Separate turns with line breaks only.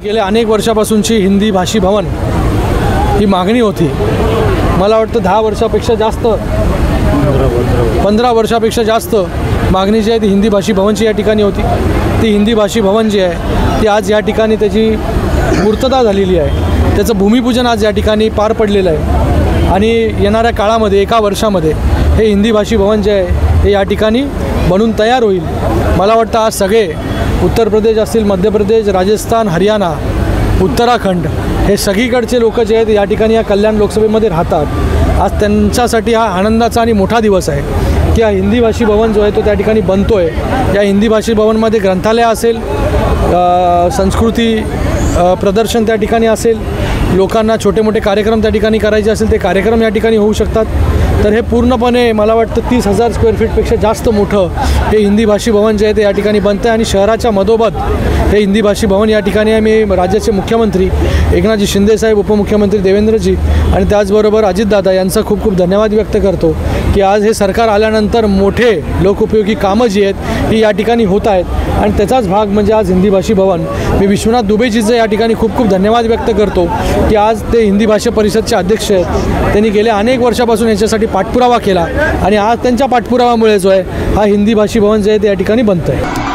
गेल्या अनेक वर्षापासूनची हिंदी भाषी भवन ही मागणी होती। मला वाटतं 10 वर्षापेक्षा जास्त 15 वर्षापेक्षा जास्त मागणी जी आहे ती हिंदी भाषी भवनची या ठिकाणी होती। ती हिंदी भाषी भवन जी आहे ती आज या ठिकाणी त्याची पूर्तता झालेली आहे। त्याचं भूमिपूजन आज या ठिकाणी पार पडलेलं आहे आणि येणाऱ्या काळामध्ये 1 वर्षामध्ये हे हिंदी भाषी भवन जे आहे हे या ठिकाणी बनून तयार होईल। मला वाटतं आज सगळे उत्तर प्रदेश असतील, मध्य प्रदेश, राजस्थान, हरियाणा, उत्तराखंड हे सगळीकडचे लोक जे आहेत या ठिकाणी या कल्याण लोकसभेमध्ये राहतात। आज त्यांच्यासाठी हा आनंदाचा आणि मोठा दिवस आहे की हा हिंदी भाषी भवन जो आहे तो त्या ठिकाणी बनतो आहे। या हिंदी भाषी भवनमध्ये ग्रंथालय असेल, संस्कृती प्रदर्शन त्या ठिकाणी असेल, लोकांना छोटे मोठे कार्यक्रम त्या ठिकाणी करायचे असेल ते कार्यक्रम या ठिकाणी होऊ शकतात। तर हे पूर्णपणे मला वाटतं 30,000 स्क्वेअर फीटपेक्षा जास्त मोठं हे हिंदी भाषी भवन जे आहे ते या ठिकाणी बनतं आहे आणि शहराच्या मधोमध हे हिंदी भाषी भवन या ठिकाणी आहे। मी राज्याचे मुख्यमंत्री एकनाथजी शिंदेसाहेब, उपमुख्यमंत्री देवेंद्रजी आणि त्याचबरोबर अजितदादा यांचा खूप खूप धन्यवाद व्यक्त करतो की आज हे सरकार आल्यानंतर मोठे लोकोपयोगी कामं जी आहेत ही या ठिकाणी होत आहेत आणि त्याचाच भाग म्हणजे आज हिंदी भाषी भवन। मी विश्वनाथ दुबेजीचं या ठिकाणी खूप खूप धन्यवाद व्यक्त करतो की आज ते हिंदी भाषा परिषदचे अध्यक्ष आहेत। त्यांनी गेल्या अनेक वर्षापासून याच्यासाठी पाठपुरावा केला आणि आज त्यांच्या पाठपुराव्यामुळे जो आहे हा हिंदी भाषी भवन जे आहे ते या ठिकाणी बनतं आहे।